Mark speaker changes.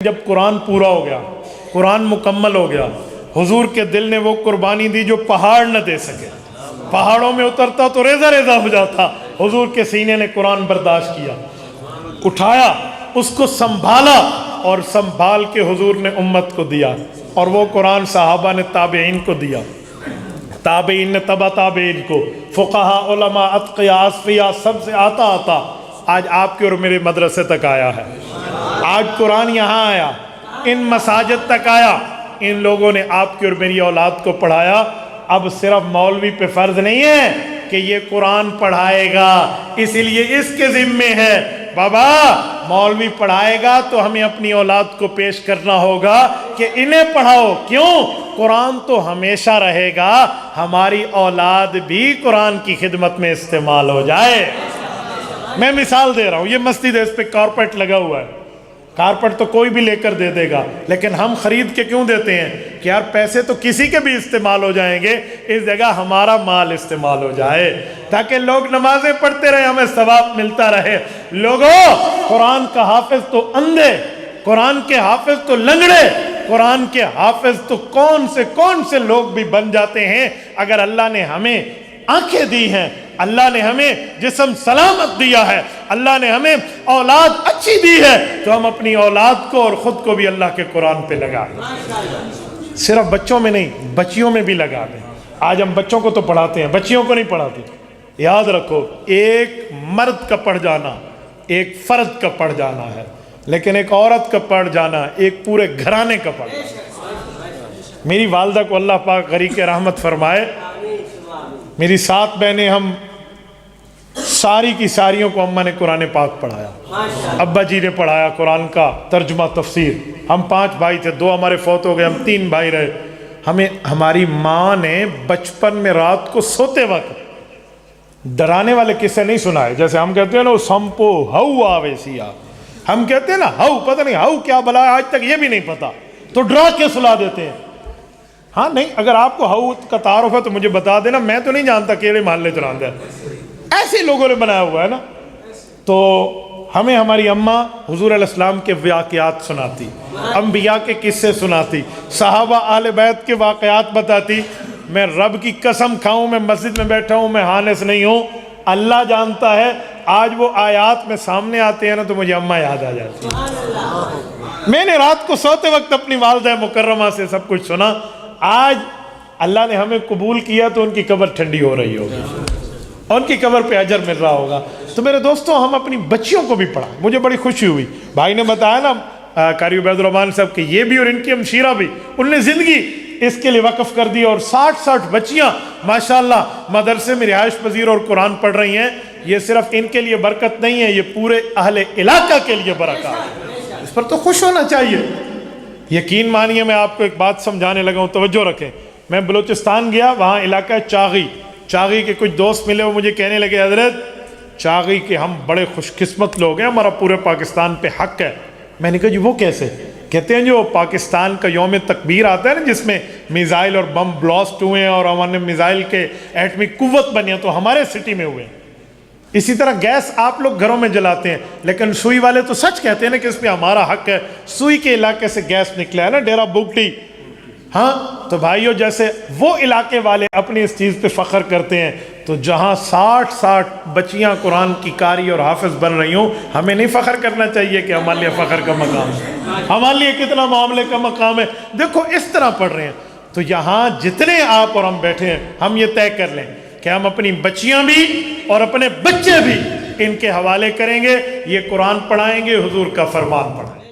Speaker 1: جب قرآن پورا ہو گیا، قرآن مکمل ہو گیا، حضور کے دل نے وہ قربانی دی جو پہاڑ نہ دے سکے، پہاڑوں میں اترتا تو ریزہ ریزہ ہو جاتا، حضور کے سینے نے قرآن برداشت کیا، اٹھایا، اس کو سنبھالا، اور سنبھال کے حضور نے امت کو دیا، اور وہ قرآن صحابہ نے تابعین کو دیا، تابعین نے تبع تابعین کو، فقہاء، علماء، اتقیاء، اصفیاء، سب سے آتا آج آپ کے اور میرے مدرسے تک آیا ہے، آج قرآن یہاں آیا، ان مساجد تک آیا، ان لوگوں نے آپ کی اور میری اولاد کو پڑھایا۔ اب صرف مولوی پہ فرض نہیں ہے کہ یہ قرآن پڑھائے گا، اس لیے اس کے ذمے ہے بابا مولوی پڑھائے گا تو ہمیں اپنی اولاد کو پیش کرنا ہوگا کہ انہیں پڑھاؤ، کیوں؟ قرآن تو ہمیشہ رہے گا، ہماری اولاد بھی قرآن کی خدمت میں استعمال ہو جائے۔ میں مثال دے رہا ہوں، یہ مسجد ہے، اس پہ کارپیٹ لگا ہوا ہے، کارپیٹ تو کوئی بھی لے کر دے دے گا، لیکن ہم خرید کے کیوں دیتے ہیں کہ یار پیسے تو کسی کے بھی استعمال ہو جائیں گے، اس جگہ ہمارا مال استعمال ہو جائے تاکہ لوگ نمازیں پڑھتے رہے، ہمیں ثواب ملتا رہے۔ لوگوں، قرآن کا حافظ تو اندھے، قرآن کے حافظ تو لنگڑے، قرآن کے حافظ تو کون سے لوگ بھی بن جاتے ہیں اگر اللہ نے ہمیں آنکھیں دی ہیں، اللہ نے ہمیں جسم سلامت دیا ہے، اللہ نے ہمیں اولاد اچھی دی ہے، تو ہم اپنی اولاد کو اور خود کو بھی اللہ کے قرآن پہ لگا دیں، صرف بچوں میں نہیں، بچیوں میں بھی لگا دیں۔ آج ہم بچوں کو تو پڑھاتے ہیں، بچیوں کو نہیں پڑھاتے۔ یاد رکھو، ایک مرد کا پڑھ جانا ایک فرد کا پڑھ جانا ہے، لیکن ایک عورت کا پڑھ جانا ایک پورے گھرانے کا پڑھ جانا۔ میری والدہ کو اللہ پاک غریق رحمت فرمائے، میری 7 بہنیں، ہم ساری کی ساریوں کو اماں نے قرآن پاک پڑھایا، ابا جی نے پڑھایا قرآن کا ترجمہ تفسیر، ہم 5 بھائی تھے، 2 ہمارے فوت ہو گئے، ہم 3 بھائی رہے۔ ہمیں ہماری ماں نے بچپن میں رات کو سوتے وقت ڈرانے والے قصے نہیں سنائے، جیسے ہم کہتے ہیں نا سمپو ہو آوے سیا، ہم کہتے ہیں نا ہو، پتہ نہیں ہو کیا بلا ہے، آج تک یہ بھی نہیں پتا، تو ڈرا کے سلا دیتے ہیں۔ ہاں نہیں، اگر آپ کو ہو کا تعارف ہے تو مجھے بتا دینا، میں تو نہیں جانتا کیڑے محلے چلاندہ ہے، ایسے لوگوں نے بنایا ہوا ہے نا۔ تو ہمیں ہماری اماں حضور علیہ السلام کے واقعات سناتی، انبیاء کے قصے سناتی، صحابہ اہل بیت کے واقعات بتاتی۔ میں رب کی قسم کھاؤں، میں مسجد میں بیٹھا ہوں، میں حانس نہیں ہوں، اللہ جانتا ہے، آج وہ آیات میں سامنے آتے ہیں نا تو مجھے اماں یاد آ جاتی ہے۔ میں نے رات کو سوتے وقت اپنی والدہ مکرمہ سے سب کچھ سنا، آج اللہ نے ہمیں قبول کیا تو ان کی قبر ٹھنڈی ہو رہی ہوگی، ان کی قبر پہ اجر مل رہا ہوگا۔ تو میرے دوستوں، ہم اپنی بچیوں کو بھی پڑھا، مجھے بڑی خوشی ہوئی، بھائی نے بتایا نا قاری عبید الرحمن صاحب کہ یہ بھی اور ان کی ہمشیرہ بھی، انہوں نے زندگی اس کے لیے وقف کر دی، اور 60 بچیاں ماشاءاللہ مدرسے میں رہائش پذیر اور قرآن پڑھ رہی ہیں۔ یہ صرف ان کے لیے برکت نہیں ہے، یہ پورے اہل علاقہ کے لیے برکت ہے، اس پر تو خوش ہونا چاہیے۔ یقین مانیے، میں آپ کو ایک بات سمجھانے لگا ہوں، توجہ رکھیں۔ میں بلوچستان گیا، وہاں علاقہ چاغی کے کچھ دوست ملے، وہ مجھے کہنے لگے حضرت چاغی کے ہم بڑے خوش قسمت لوگ ہیں، ہمارا پورے پاکستان پہ حق ہے۔ میں نے کہا جی وہ کیسے؟ کہتے ہیں جو پاکستان کا یوم تکبیر آتا ہے نا، جس میں میزائل اور بم بلاسٹ ہوئے ہیں اور ہمارے میزائل کے ایٹمی قوت بنی ہے، تو ہمارے سٹی میں ہوئے ہیں۔ اسی طرح گیس آپ لوگ گھروں میں جلاتے ہیں، لیکن سوئی والے تو سچ کہتے ہیں نا کہ اس پہ ہمارا حق ہے، سوئی کے علاقے سے گیس نکلا ہے نا، ڈیرا بگٹی۔ ہاں تو بھائیو، جیسے وہ علاقے والے اپنی اس چیز پہ فخر کرتے ہیں، تو جہاں 60 بچیاں قرآن کی قاری اور حافظ بن رہی ہوں، ہمیں نہیں فخر کرنا چاہیے کہ ہمارے لیے فخر کا مقام ہے، ہمارے لیے کتنا معاملے کا مقام ہے؟ دیکھو اس طرح پڑھ رہے ہیں، تو یہاں جتنے آپ اور ہم بیٹھے ہیں، ہم یہ طے کر لیں کہ ہم اپنی بچیاں بھی اور اپنے بچے بھی ان کے حوالے کریں گے، یہ قرآن پڑھائیں گے، حضور کا فرمان پڑھائیں گے۔